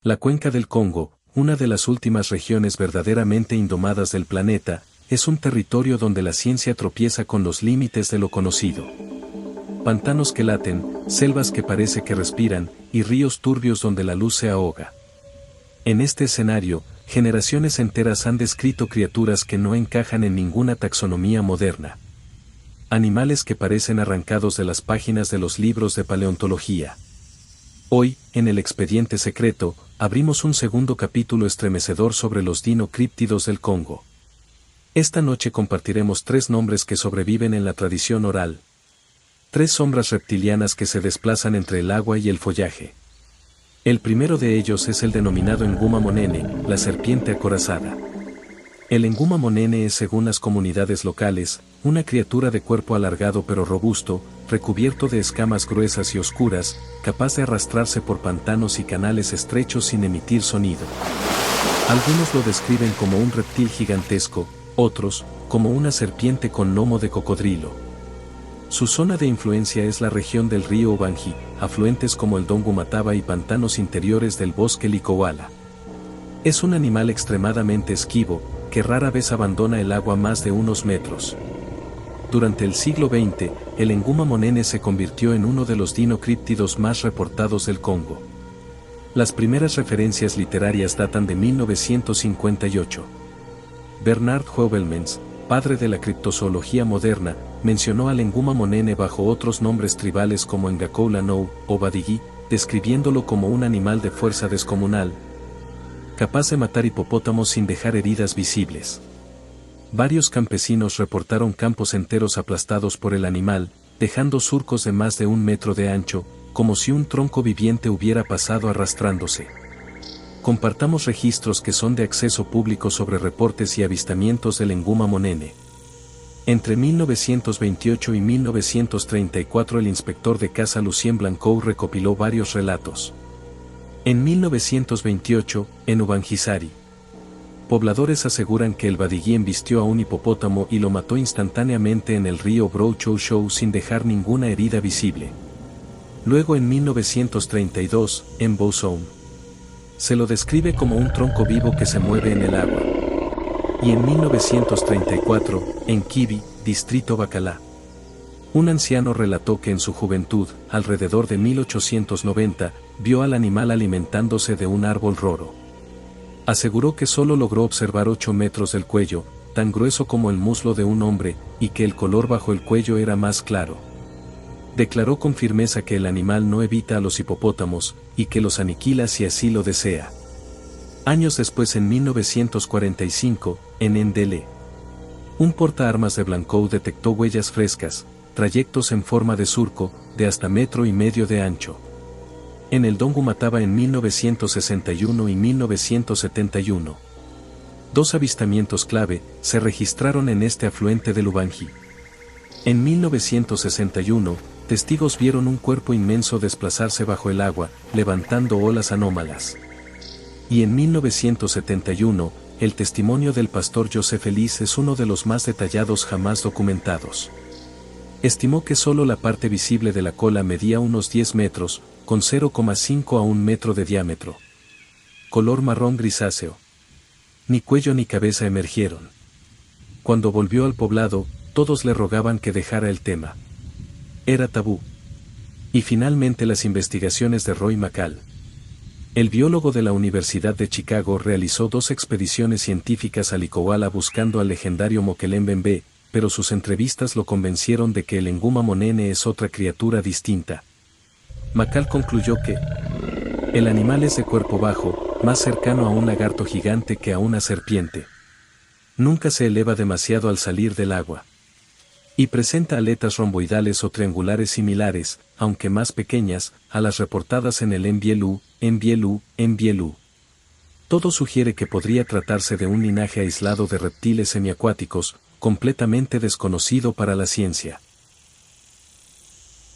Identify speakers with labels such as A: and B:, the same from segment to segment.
A: La cuenca del Congo, una de las últimas regiones verdaderamente indomadas del planeta, es un territorio donde la ciencia tropieza con los límites de lo conocido. Pantanos que laten, selvas que parece que respiran, y ríos turbios donde la luz se ahoga. En este escenario, generaciones enteras han descrito criaturas que no encajan en ninguna taxonomía moderna. Animales que parecen arrancados de las páginas de los libros de paleontología. Hoy, en el expediente secreto, abrimos un segundo capítulo estremecedor sobre los dinocríptidos del Congo. Esta noche compartiremos 3 nombres que sobreviven en la tradición oral. 3 sombras reptilianas que se desplazan entre el agua y el follaje. El primero de ellos es el denominado Nguma Monene, la serpiente acorazada. El Nguma Monene es, según las comunidades locales, una criatura de cuerpo alargado pero robusto, recubierto de escamas gruesas y oscuras, capaz de arrastrarse por pantanos y canales estrechos sin emitir sonido. Algunos lo describen como un reptil gigantesco, otros, como una serpiente con lomo de cocodrilo. Su zona de influencia es la región del río Ubangi, afluentes como el Dongumataba y pantanos interiores del bosque Likowala. Es un animal extremadamente esquivo, que rara vez abandona el agua más de unos metros. Durante el siglo XX, el Nguma Monene se convirtió en uno de los dinocríptidos más reportados del Congo. Las primeras referencias literarias datan de 1958. Bernard Heuvelmans, padre de la criptozoología moderna, mencionó al Nguma Monene bajo otros nombres tribales como Ngakoula Nou o Badigi, describiéndolo como un animal de fuerza descomunal, capaz de matar hipopótamos sin dejar heridas visibles. Varios campesinos reportaron campos enteros aplastados por el animal, dejando surcos de más de 1 metro de ancho, como si un tronco viviente hubiera pasado arrastrándose. Compartamos registros que son de acceso público sobre reportes y avistamientos del Nguma Monene. Entre 1928 y 1934 el inspector de caza Lucien Blancourt recopiló varios relatos. En 1928, en Ubangisari, pobladores aseguran que el Badigi embistió a un hipopótamo y lo mató instantáneamente en el río Brouchou sin dejar ninguna herida visible. Luego en 1932, en Boussoum, se lo describe como un tronco vivo que se mueve en el agua. Y en 1934, en Kibi, distrito Bacalá, un anciano relató que en su juventud, alrededor de 1890, vio al animal alimentándose de un árbol roro. Aseguró que solo logró observar 8 metros del cuello, tan grueso como el muslo de un hombre, y que el color bajo el cuello era más claro. Declaró con firmeza que el animal no evita a los hipopótamos, y que los aniquila si así lo desea. Años después, en 1945, en Ndele, un portaarmas de Blancourt detectó huellas frescas, trayectos en forma de surco, de hasta 1,5 metros de ancho. En el Dongumataba en 1961 y 1971. 2 avistamientos clave se registraron en este afluente del Ubangi. En 1961, testigos vieron un cuerpo inmenso desplazarse bajo el agua, levantando olas anómalas. Y en 1971, el testimonio del pastor Joseph Ellis es uno de los más detallados jamás documentados. Estimó que solo la parte visible de la cola medía unos 10 metros, con 0,5 a 1 metro de diámetro. Color marrón grisáceo. Ni cuello ni cabeza emergieron. Cuando volvió al poblado, todos le rogaban que dejara el tema. Era tabú. Y finalmente las investigaciones de Roy McCall. El biólogo de la Universidad de Chicago realizó 2 expediciones científicas a Likowala buscando al legendario Mokelembembe, pero sus entrevistas lo convencieron de que el Nguma Monene es otra criatura distinta. McCall concluyó que el animal es de cuerpo bajo, más cercano a un lagarto gigante que a una serpiente. Nunca se eleva demasiado al salir del agua. Y presenta aletas romboidales o triangulares similares, aunque más pequeñas, a las reportadas en el Mbielu. Todo sugiere que podría tratarse de un linaje aislado de reptiles semiacuáticos, completamente desconocido para la ciencia.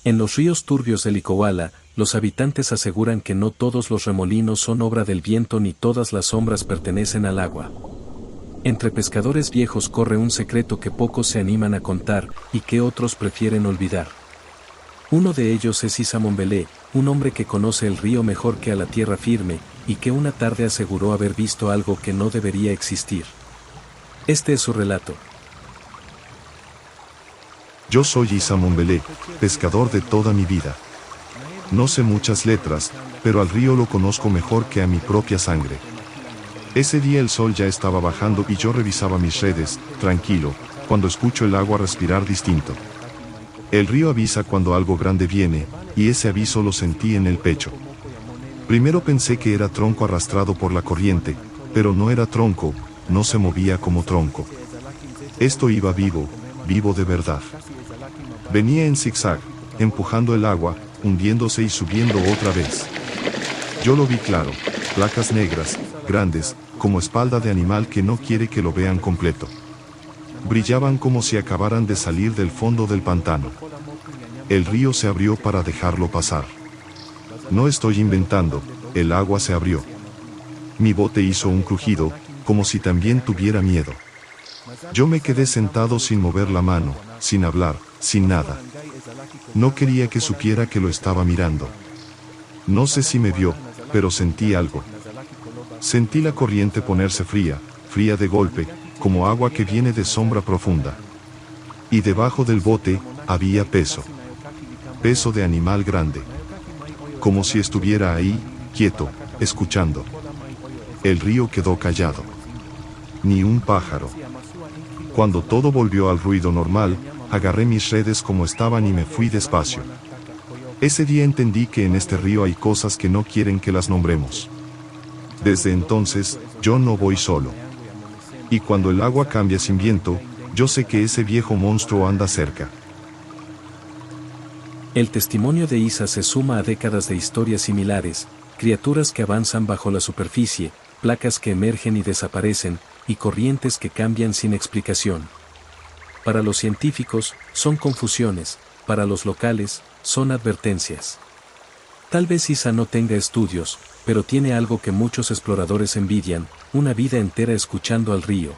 A: En los ríos turbios de Likowala, los habitantes aseguran que no todos los remolinos son obra del viento ni todas las sombras pertenecen al agua. Entre pescadores viejos corre un secreto que pocos se animan a contar y que otros prefieren olvidar. Uno de ellos es Issa Mombele, un hombre que conoce el río mejor que a la tierra firme, y que una tarde aseguró haber visto algo que no debería existir. Este es su relato.
B: Yo soy Issa Mombelé, pescador de toda mi vida. No sé muchas letras, pero al río lo conozco mejor que a mi propia sangre. Ese día el sol ya estaba bajando y yo revisaba mis redes, tranquilo, cuando escucho el agua respirar distinto. El río avisa cuando algo grande viene, y ese aviso lo sentí en el pecho. Primero pensé que era tronco arrastrado por la corriente, pero no era tronco, no se movía como tronco. Esto iba vivo, vivo de verdad. Venía en zigzag, empujando el agua, hundiéndose y subiendo otra vez. Yo lo vi claro, placas negras, grandes, como espalda de animal que no quiere que lo vean completo. Brillaban como si acabaran de salir del fondo del pantano. El río se abrió para dejarlo pasar. No estoy inventando, el agua se abrió. Mi bote hizo un crujido, como si también tuviera miedo. Yo me quedé sentado sin mover la mano, sin hablar, sin nada. No quería que supiera que lo estaba mirando. No sé si me vio, pero sentí algo. Sentí la corriente ponerse fría, fría de golpe, como agua que viene de sombra profunda. Y debajo del bote, había peso. Peso de animal grande. Como si estuviera ahí, quieto, escuchando. El río quedó callado. Ni un pájaro. Cuando todo volvió al ruido normal, agarré mis redes como estaban y me fui despacio. Ese día entendí que en este río hay cosas que no quieren que las nombremos. Desde entonces, yo no voy solo. Y cuando el agua cambia sin viento, yo sé que ese viejo monstruo anda cerca.
A: El testimonio de Issa se suma a décadas de historias similares, criaturas que avanzan bajo la superficie, placas que emergen y desaparecen, y corrientes que cambian sin explicación. Para los científicos, son confusiones, para los locales, son advertencias. Tal vez Issa no tenga estudios, pero tiene algo que muchos exploradores envidian, una vida entera escuchando al río.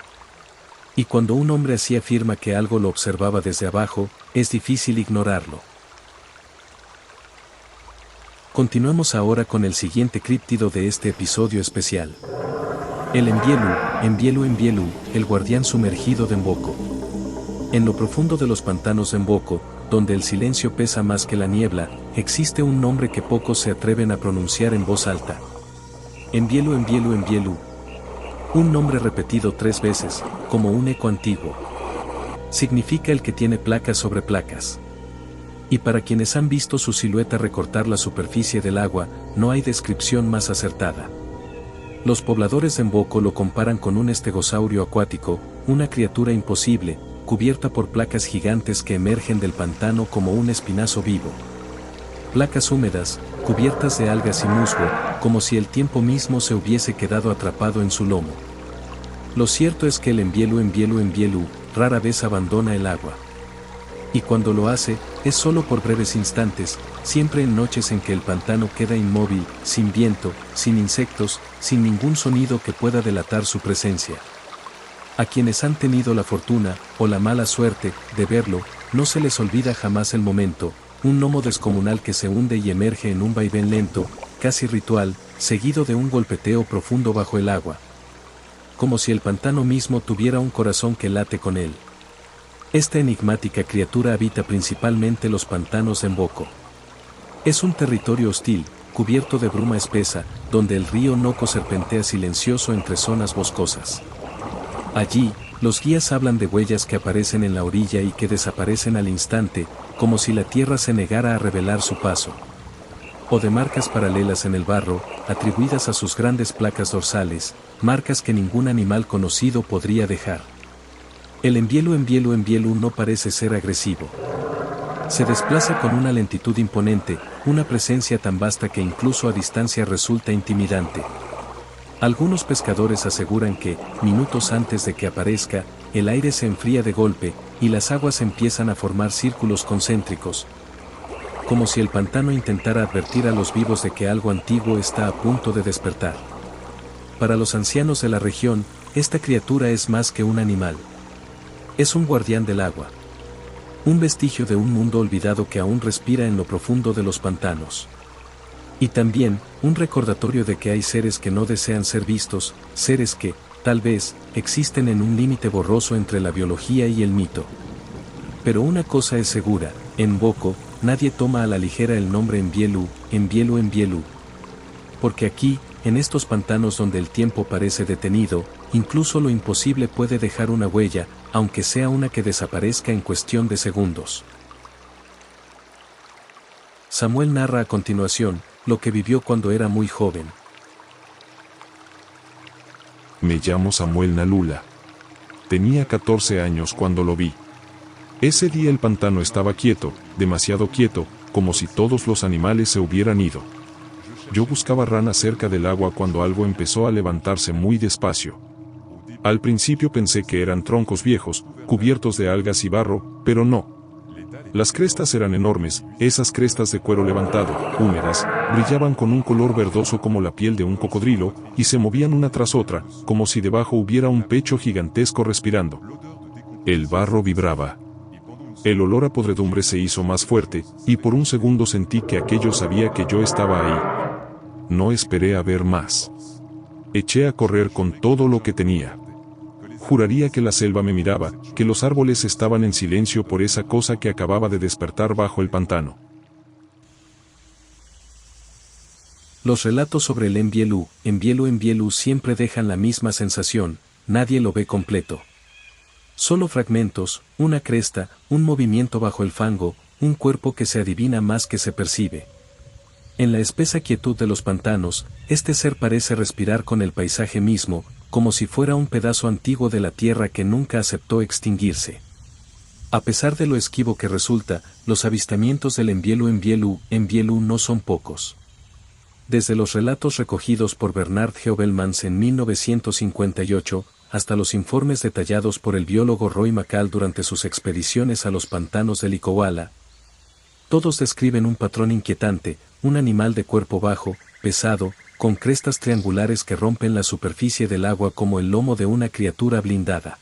A: Y cuando un hombre así afirma que algo lo observaba desde abajo, es difícil ignorarlo. Continuamos ahora con el siguiente críptido de este episodio especial. El Embielu, el guardián sumergido de Mboko. En lo profundo de los pantanos de Mboko, donde el silencio pesa más que la niebla, existe un nombre que pocos se atreven a pronunciar en voz alta. Embielu. Un nombre repetido 3 veces, como un eco antiguo. Significa el que tiene placas sobre placas. Y para quienes han visto su silueta recortar la superficie del agua, no hay descripción más acertada. Los pobladores de Mboko lo comparan con un estegosaurio acuático, una criatura imposible, cubierta por placas gigantes que emergen del pantano como un espinazo vivo. Placas húmedas, cubiertas de algas y musgo, como si el tiempo mismo se hubiese quedado atrapado en su lomo. Lo cierto es que el Embielu rara vez abandona el agua. Y cuando lo hace, es solo por breves instantes, siempre en noches en que el pantano queda inmóvil, sin viento, sin insectos, sin ningún sonido que pueda delatar su presencia. A quienes han tenido la fortuna, o la mala suerte, de verlo, no se les olvida jamás el momento, un gnomo descomunal que se hunde y emerge en un vaivén lento, casi ritual, seguido de un golpeteo profundo bajo el agua. Como si el pantano mismo tuviera un corazón que late con él. Esta enigmática criatura habita principalmente los pantanos de Mboko. Es un territorio hostil, cubierto de bruma espesa, donde el río Noko serpentea silencioso entre zonas boscosas. Allí, los guías hablan de huellas que aparecen en la orilla y que desaparecen al instante, como si la tierra se negara a revelar su paso. O de marcas paralelas en el barro, atribuidas a sus grandes placas dorsales, marcas que ningún animal conocido podría dejar. El Embielu no parece ser agresivo. Se desplaza con una lentitud imponente, una presencia tan vasta que incluso a distancia resulta intimidante. Algunos pescadores aseguran que, minutos antes de que aparezca, el aire se enfría de golpe, y las aguas empiezan a formar círculos concéntricos, como si el pantano intentara advertir a los vivos de que algo antiguo está a punto de despertar. Para los ancianos de la región, esta criatura es más que un animal. Es un guardián del agua. Un vestigio de un mundo olvidado que aún respira en lo profundo de los pantanos. Y también, un recordatorio de que hay seres que no desean ser vistos, seres que, tal vez, existen en un límite borroso entre la biología y el mito. Pero una cosa es segura, en Boko, nadie toma a la ligera el nombre Mbielu, Mbielu. Porque aquí, en estos pantanos donde el tiempo parece detenido, incluso lo imposible puede dejar una huella, aunque sea una que desaparezca en cuestión de segundos. Samuel narra a continuación, lo que vivió cuando era muy joven.
C: Me llamo Samuel Nalula. Tenía 14 años cuando lo vi. Ese día el pantano estaba quieto, demasiado quieto, como si todos los animales se hubieran ido. Yo buscaba ranas cerca del agua cuando algo empezó a levantarse muy despacio. Al principio pensé que eran troncos viejos, cubiertos de algas y barro, pero no. Las crestas eran enormes, esas crestas de cuero levantado, húmedas, brillaban con un color verdoso como la piel de un cocodrilo, y se movían una tras otra, como si debajo hubiera un pecho gigantesco respirando. El barro vibraba. El olor a podredumbre se hizo más fuerte, y por un segundo sentí que aquello sabía que yo estaba ahí. No esperé a ver más. Eché a correr con todo lo que tenía. Juraría que la selva me miraba, que los árboles estaban en silencio por esa cosa que acababa de despertar bajo el pantano.
A: Los relatos sobre el Mbielu siempre dejan la misma sensación, nadie lo ve completo. Solo fragmentos, una cresta, un movimiento bajo el fango, un cuerpo que se adivina más que se percibe. En la espesa quietud de los pantanos, este ser parece respirar con el paisaje mismo, como si fuera un pedazo antiguo de la tierra que nunca aceptó extinguirse. A pesar de lo esquivo que resulta, los avistamientos del Mbielu no son pocos. Desde los relatos recogidos por Bernard Heuvelmans en 1958, hasta los informes detallados por el biólogo Roy McCall durante sus expediciones a los pantanos del Icowala, todos describen un patrón inquietante, un animal de cuerpo bajo, pesado, con crestas triangulares que rompen la superficie del agua como el lomo de una criatura blindada.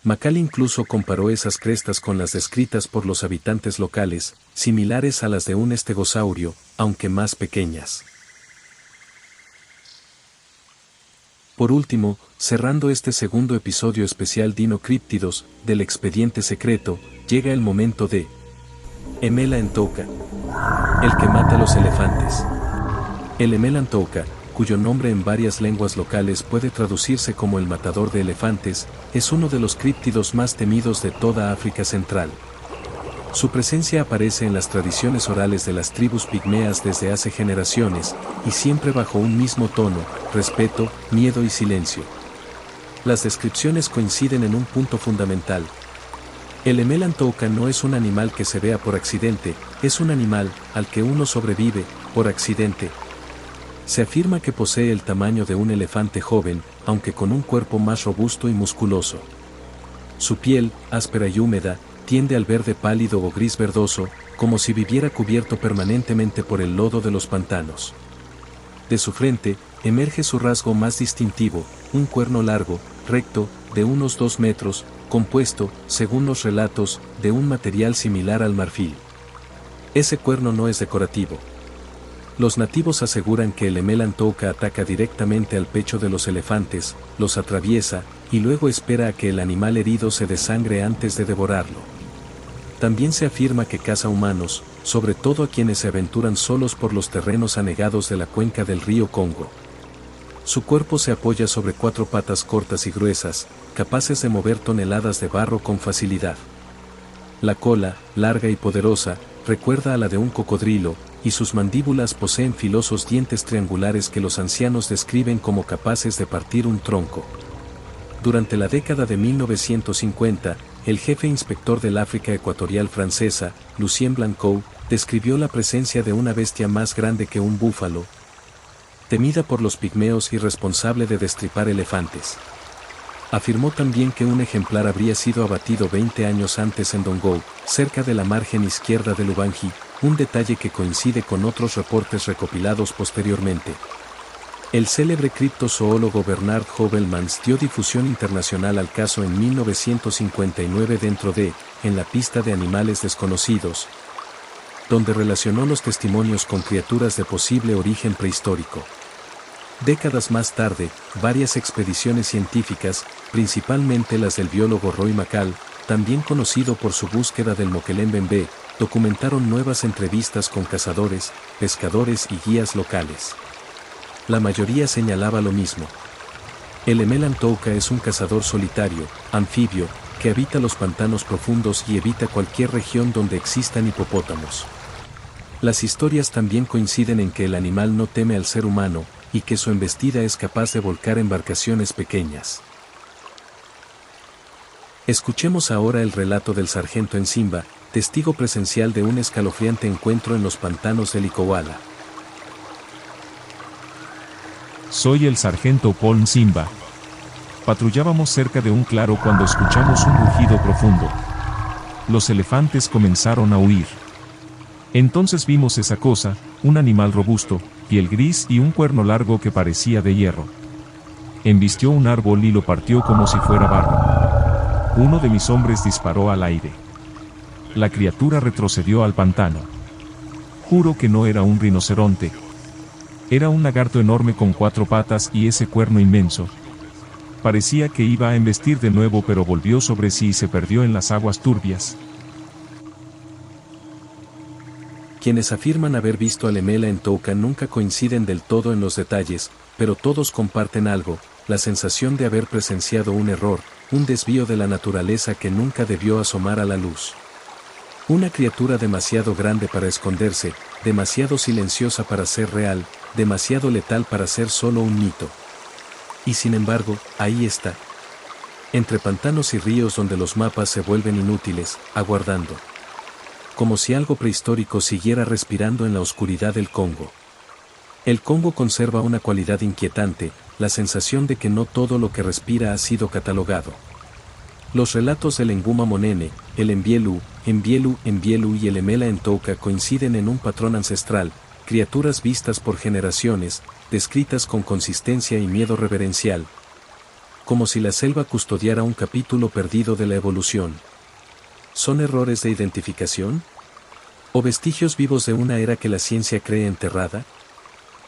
A: McCall incluso comparó esas crestas con las descritas por los habitantes locales, similares a las de un estegosaurio, aunque más pequeñas. Por último, cerrando este segundo episodio especial Dinocríptidos, del expediente secreto, llega el momento de Emelantouka, el que mata a los elefantes. El Emelantouka, cuyo nombre en varias lenguas locales puede traducirse como el matador de elefantes, es uno de los críptidos más temidos de toda África Central. Su presencia aparece en las tradiciones orales de las tribus pigmeas desde hace generaciones, y siempre bajo un mismo tono, respeto, miedo y silencio. Las descripciones coinciden en un punto fundamental. El Emelantouka no es un animal que se vea por accidente, es un animal al que uno sobrevive, por accidente. Se afirma que posee el tamaño de un elefante joven, aunque con un cuerpo más robusto y musculoso. Su piel, áspera y húmeda, tiende al verde pálido o gris verdoso, como si viviera cubierto permanentemente por el lodo de los pantanos. De su frente, emerge su rasgo más distintivo, un cuerno largo, recto, de unos 2 metros, compuesto, según los relatos, de un material similar al marfil. Ese cuerno no es decorativo. Los nativos aseguran que el Emelantouka ataca directamente al pecho de los elefantes, los atraviesa, y luego espera a que el animal herido se desangre antes de devorarlo. También se afirma que caza humanos, sobre todo a quienes se aventuran solos por los terrenos anegados de la cuenca del río Congo. Su cuerpo se apoya sobre 4 patas cortas y gruesas, capaces de mover toneladas de barro con facilidad. La cola, larga y poderosa, recuerda a la de un cocodrilo, y sus mandíbulas poseen filosos dientes triangulares que los ancianos describen como capaces de partir un tronco. Durante la década de 1950, el jefe inspector del África Ecuatorial francesa, Lucien Blancou, describió la presencia de una bestia más grande que un búfalo, temida por los pigmeos y responsable de destripar elefantes. Afirmó también que un ejemplar habría sido abatido 20 años antes en Dongou, cerca de la margen izquierda del Ubangi, un detalle que coincide con otros reportes recopilados posteriormente. El célebre criptozoólogo Bernard Heuvelmans dio difusión internacional al caso en 1959 dentro de En la pista de animales desconocidos, donde relacionó los testimonios con criaturas de posible origen prehistórico. Décadas más tarde, varias expediciones científicas, principalmente las del biólogo Roy McCall, también conocido por su búsqueda del Mokelembembe, documentaron nuevas entrevistas con cazadores, pescadores y guías locales. La mayoría señalaba lo mismo. El Emelantouka es un cazador solitario, anfibio, que habita los pantanos profundos y evita cualquier región donde existan hipopótamos. Las historias también coinciden en que el animal no teme al ser humano, y que su embestida es capaz de volcar embarcaciones pequeñas. Escuchemos ahora el relato del sargento Nsimba, testigo presencial de un escalofriante encuentro en los pantanos del Icowala.
D: Soy el sargento Paul Nsimba. Patrullábamos cerca de un claro cuando escuchamos un rugido profundo. Los elefantes comenzaron a huir. Entonces vimos esa cosa, un animal robusto, piel gris y un cuerno largo que parecía de hierro. Embistió un árbol y lo partió como si fuera barro. Uno de mis hombres disparó al aire. La criatura retrocedió al pantano. Juro que no era un rinoceronte. Era un lagarto enorme con 4 patas y ese cuerno inmenso. Parecía que iba a embestir de nuevo, pero volvió sobre sí y se perdió en las aguas turbias.
A: Quienes afirman haber visto al Emelantouka nunca coinciden del todo en los detalles, pero todos comparten algo, la sensación de haber presenciado un error, un desvío de la naturaleza que nunca debió asomar a la luz. Una criatura demasiado grande para esconderse, demasiado silenciosa para ser real, demasiado letal para ser solo un mito. Y sin embargo, ahí está. Entre pantanos y ríos donde los mapas se vuelven inútiles, aguardando. Como si algo prehistórico siguiera respirando en la oscuridad del Congo. El Congo conserva una cualidad inquietante, la sensación de que no todo lo que respira ha sido catalogado. Los relatos del Nguma Monene, el Mbielu y el Emelantouka coinciden en un patrón ancestral, criaturas vistas por generaciones, descritas con consistencia y miedo reverencial. Como si la selva custodiara un capítulo perdido de la evolución. ¿Son errores de identificación? ¿O vestigios vivos de una era que la ciencia cree enterrada?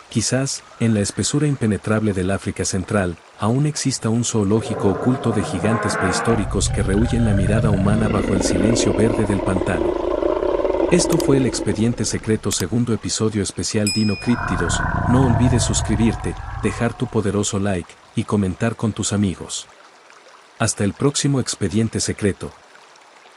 A: Quizás, en la espesura impenetrable del África Central, aún exista un zoológico oculto de gigantes prehistóricos que rehuyen la mirada humana bajo el silencio verde del pantano. Esto fue el Expediente Secreto, segundo episodio especial Dinocríptidos. No olvides suscribirte, dejar tu poderoso like, y comentar con tus amigos. Hasta el próximo Expediente Secreto.